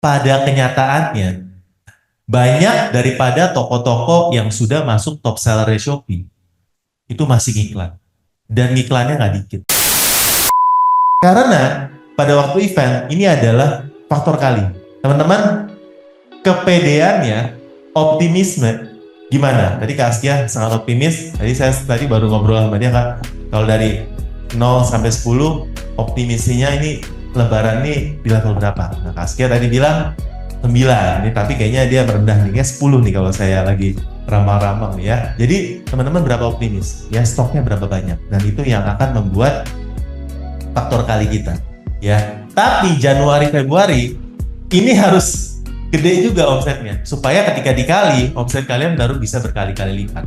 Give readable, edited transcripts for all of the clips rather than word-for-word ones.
pada kenyataannya banyak daripada toko-toko yang sudah masuk top seller Shopee itu masih ngiklan, dan ngiklannya nggak dikit. Karena pada waktu event ini adalah faktor kali, teman-teman, kepedeannya, optimisme gimana? Tadi Kak Askia sangat optimis. Saya tadi baru ngobrol sama dia, Kak. Kalau dari 0 sampai 10, optimisnya ini Lebaran nih di level berapa? Nah, Kak Askia tadi bilang 9. Ini tapi kayaknya dia merendah nih, kayak 10 nih kalau saya lagi ramal-ramal nih ya. Jadi teman-teman berapa optimis? Ya, stoknya berapa banyak? Dan itu yang akan membuat faktor kali kita. Ya. Tapi Januari Februari ini harus gede juga omsetnya, supaya ketika dikali omset kalian baru bisa berkali-kali lipat,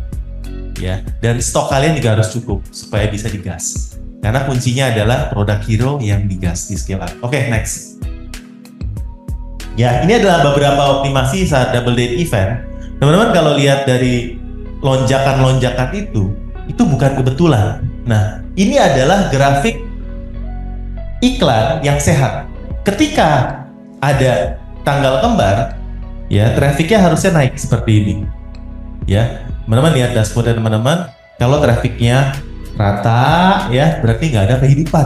ya. Dan stok kalian juga harus cukup supaya bisa digas. Karena kuncinya adalah produk hero yang digas di scale up. Oke, next. Ya, ini adalah beberapa optimasi saat double date event. Teman-teman kalau lihat dari lonjakan-lonjakan itu bukan kebetulan. Nah, ini adalah grafik iklan yang sehat. Ketika ada tanggal kembar, ya, trafficnya harusnya naik seperti ini. Ya, teman-teman lihat dashboard teman-teman. Kalau trafficnya rata, ya, berarti nggak ada kehidupan.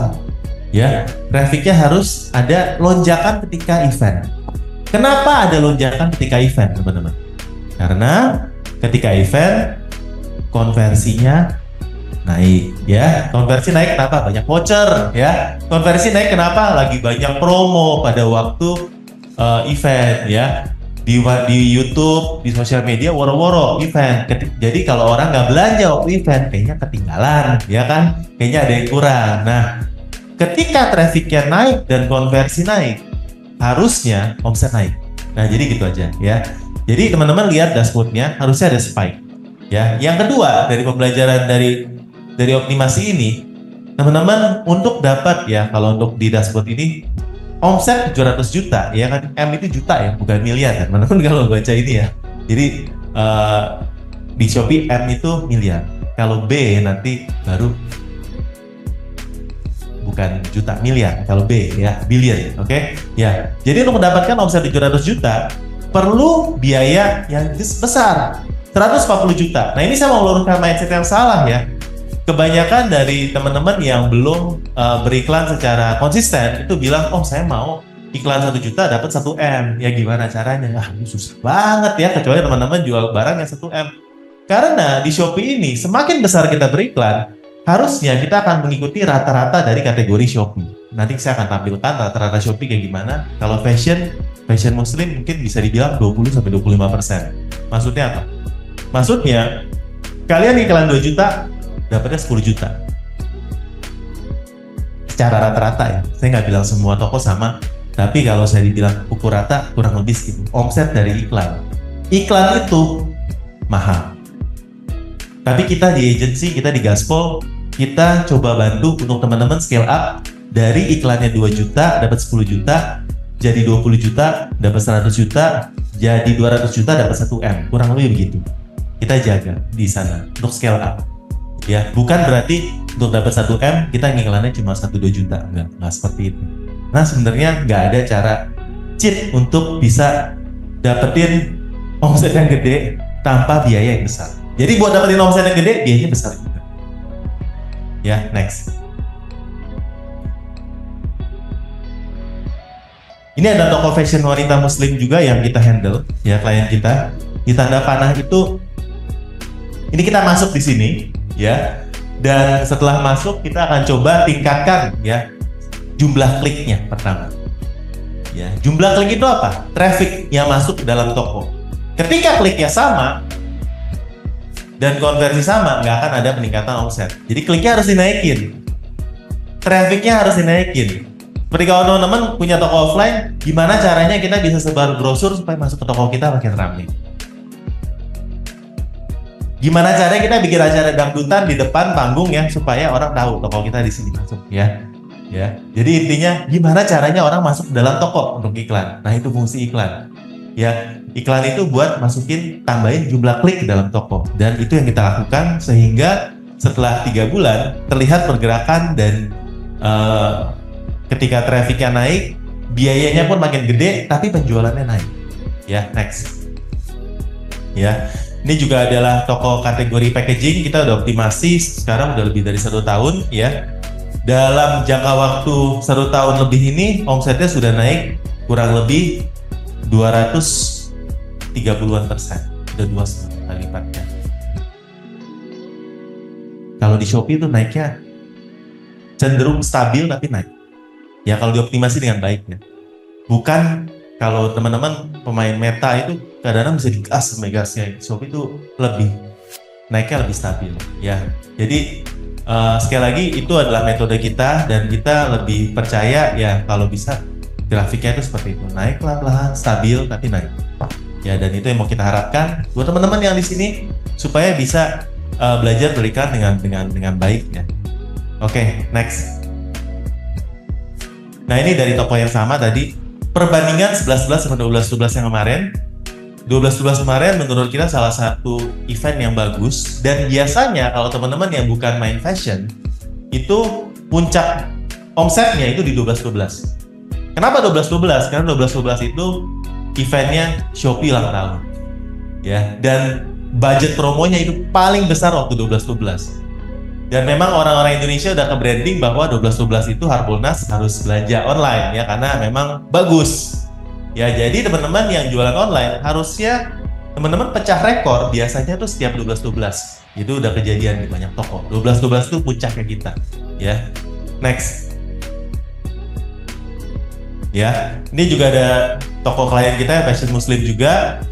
Ya, trafficnya harus ada lonjakan ketika event. Kenapa ada lonjakan ketika event, teman-teman? Karena ketika event konversinya naik, ya. Konversi naik kenapa? Banyak voucher, ya. Konversi naik kenapa? Lagi banyak promo pada waktu event, ya. Di YouTube, di sosial media, woro-woro event. Jadi kalau orang nggak belanja waktu event, kayaknya ketinggalan, ya kan? Kayaknya ada yang kurang. Nah, ketika trafficnya naik dan konversi naik, harusnya omset naik. Nah, jadi gitu aja, ya. Jadi teman-teman lihat dashboardnya, harusnya ada spike, ya. Yang kedua dari pembelajaran dari optimasi ini, teman-teman untuk dapat, ya, kalau untuk di dashboard ini omset 700 juta, ya kan, M itu juta ya, bukan miliar, teman-teman kalau baca ini ya. Jadi di Shopee M itu miliar, kalau B nanti baru bukan juta, miliar, kalau B ya billion, oke? Ya, jadi untuk mendapatkan omset 700 juta perlu biaya yang besar, 140 juta. Nah, ini saya mau meluruskan mindset yang salah, ya. Kebanyakan dari teman-teman yang belum beriklan secara konsisten itu bilang, oh saya mau iklan 1 juta dapat 1 M. Ya gimana caranya? Ah, ini susah banget ya, kecuali teman-teman jual barang yang 1 M. Karena di Shopee ini semakin besar kita beriklan, harusnya kita akan mengikuti rata-rata dari kategori Shopee. Nanti saya akan tampilkan rata-rata Shopee kayak gimana. Kalau fashion muslim mungkin bisa dibilang 20-25%. Maksudnya apa? Maksudnya kalian iklan 2 juta dapatnya 10 juta secara rata-rata, ya. Saya nggak bilang semua toko sama, tapi kalau saya dibilang pukul rata kurang lebih segitu omset dari iklan itu mahal. Tapi kita di agency, kita di Gaspol, kita coba bantu untuk teman-teman scale up dari iklannya 2 juta dapat 10 juta, jadi 20 juta dapat 100 juta, jadi 200 juta dapat 1 M, kurang lebih begitu. Kita jaga di sana untuk scale up. Ya, bukan berarti untuk dapat 1 M kita ngiklannya cuma 1-2 juta, nggak seperti itu. Nah, sebenarnya nggak ada cara cheat untuk bisa dapetin omset yang gede tanpa biaya yang besar. Jadi buat dapetin omset yang gede, biayanya besar juga. Ya, next. Ini ada toko fashion wanita muslim juga yang kita handle, ya, klien kita. Di tanda panah itu, ini kita masuk di sini, ya, dan setelah masuk kita akan coba tingkatkan, ya, jumlah kliknya pertama. Ya, jumlah klik itu apa? Traffic yang masuk ke dalam toko. Ketika kliknya sama dan konversi sama, nggak akan ada peningkatan omset. Jadi kliknya harus dinaikin, trafficnya harus dinaikin. Seperti kalau teman-teman punya toko offline, gimana caranya kita bisa sebar brosur supaya masuk ke toko kita makin ramai? Gimana caranya kita bikin acara dangdutan di depan panggung, ya, supaya orang tahu toko kita di sini masuk, ya. Ya. Jadi intinya gimana caranya orang masuk ke dalam toko untuk iklan. Nah, itu fungsi iklan. Ya, iklan itu buat masukin, tambahin jumlah klik ke dalam toko. Dan itu yang kita lakukan sehingga setelah 3 bulan terlihat pergerakan dan ketika trafficnya naik biayanya pun makin gede, tapi penjualannya naik. Ya, next. Ya, ini juga adalah toko kategori packaging. Kita udah optimasi sekarang udah lebih dari 1 tahun ya. Dalam jangka waktu 1 tahun lebih ini omsetnya sudah naik kurang lebih 230-an%, udah 2,5 kali lipatnya. Kalau di Shopee itu naiknya cenderung stabil tapi naik. Ya kalau dioptimasi dengan baik ya. Bukan kalau teman-teman pemain meta itu kadang-kadang bisa digas sampai gasnya. Shopee itu lebih naiknya lebih stabil ya. Jadi sekali lagi itu adalah metode kita dan kita lebih percaya ya kalau bisa grafiknya itu seperti itu, naik pelan-pelan, stabil tapi naik. Ya dan itu yang mau kita harapkan buat teman-teman yang di sini supaya bisa belajar beriklan dengan baik ya. Oke, next. Nah ini dari toko yang sama tadi, perbandingan 11-11 sama 12-12 yang kemarin. 12-12 kemarin menurut kita salah satu event yang bagus, dan biasanya kalau teman-teman yang bukan main fashion itu puncak omsetnya itu di 12-12. Kenapa 12-12? Karena 12-12 itu eventnya Shopee ulang tahun ya, dan budget promonya itu paling besar waktu 12-12. Dan memang orang-orang Indonesia udah ke-branding bahwa 12-12 itu Harbolnas harus belanja online ya, karena memang bagus. Ya, jadi teman-teman yang jualan online harusnya teman-teman pecah rekor biasanya tuh setiap 12-12. Itu udah kejadian di banyak toko. 12-12 itu puncaknya kita. Ya. Next. Ya, ini juga ada toko klien kita fashion muslim juga.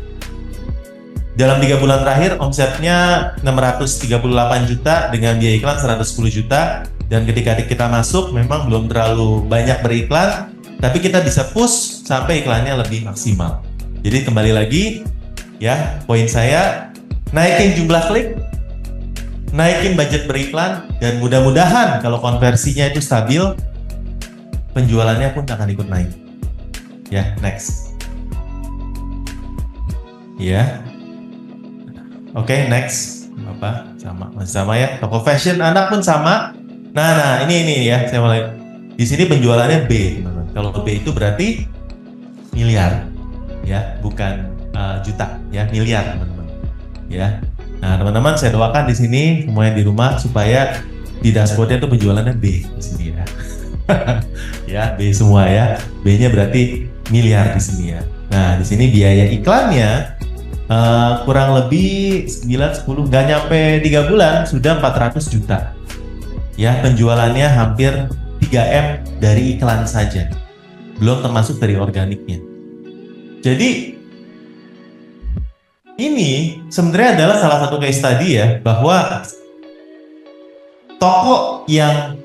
Dalam 3 bulan terakhir omsetnya 638 juta dengan biaya iklan 110 juta, dan ketika kita masuk memang belum terlalu banyak beriklan, tapi kita bisa push sampai iklannya lebih maksimal. Jadi kembali lagi ya, poin saya naikin jumlah klik, naikin budget beriklan, dan mudah-mudahan kalau konversinya itu stabil, penjualannya pun akan ikut naik. Ya, next. Ya. Oke, next. Apa? Sama ya. Toko fashion anak pun sama. Nah, ini ya, saya mulai. Di sini penjualannya B, teman-teman. Kalau B itu berarti miliar, ya, bukan juta, ya, miliar, teman-teman. Ya. Nah, teman-teman, saya doakan di sini semuanya di rumah supaya di dashboardnya itu penjualannya B di sini ya. Ya, B semua ya. B-nya berarti miliar di sini ya. Nah, di sini biaya iklannya kurang lebih 9-10, nggak nyampe 3 bulan sudah 400 juta. Ya, penjualannya hampir 3M dari iklan saja. Belum termasuk dari organiknya. Jadi ini sebenarnya adalah salah satu case study ya, bahwa toko yang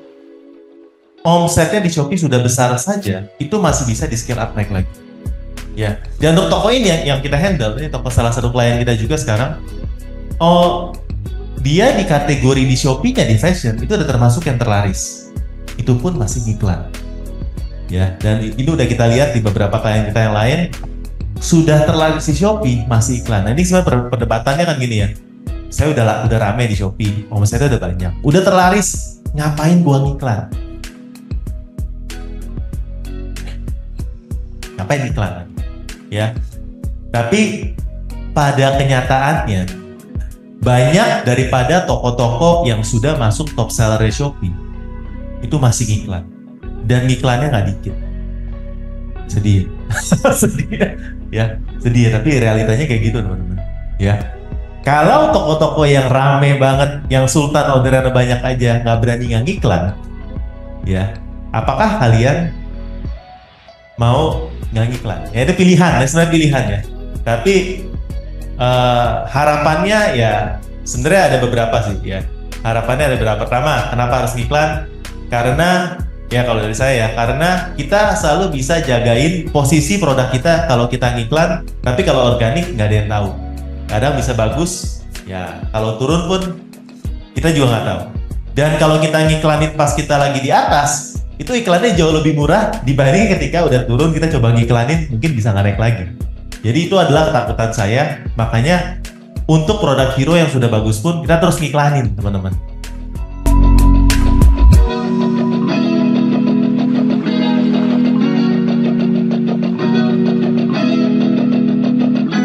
omsetnya di Shopee sudah besar saja itu masih bisa di scale up naik lagi. Ya, dan untuk toko ini yang kita handle, ini toko salah satu klien kita juga sekarang, dia di kategori di Shopee-nya di fashion itu udah termasuk yang terlaris. Itu pun masih iklan. Ya, dan ini udah kita lihat di beberapa klien kita yang lain sudah terlaris di Shopee masih iklan. Nah, ini sebenarnya perdebatannya kan gini ya. Saya udah rame di Shopee, omsetnya udah banyak. Udah terlaris, ngapain buang iklan? Ngapain iklan? Ya, tapi pada kenyataannya banyak daripada toko-toko yang sudah masuk top seller Shopee itu masih iklan, dan iklannya nggak dikit. Sedih. Sedih ya, sedih, tapi realitanya kayak gitu teman-teman ya. Kalau toko-toko yang rame banget, yang sultan orderannya banyak aja nggak berani ngiklan ya, apakah kalian mau nggak ngiklan? Ya itu pilihan, sebenarnya pilihan ya. Tapi harapannya ya sebenarnya ada beberapa sih ya. Harapannya ada beberapa. Pertama, kenapa harus ngiklan? Karena ya kalau dari saya ya, karena kita selalu bisa jagain posisi produk kita kalau kita ngiklan. Tapi kalau organik nggak ada yang tahu. Kadang bisa bagus, ya kalau turun pun kita juga nggak tahu. Dan kalau kita ngiklanin pas kita lagi di atas, itu iklannya jauh lebih murah dibanding ketika udah turun kita coba ngiklanin mungkin bisa nggak naik lagi. Jadi itu adalah ketakutan saya, makanya untuk produk hero yang sudah bagus pun kita terus ngiklanin teman-teman.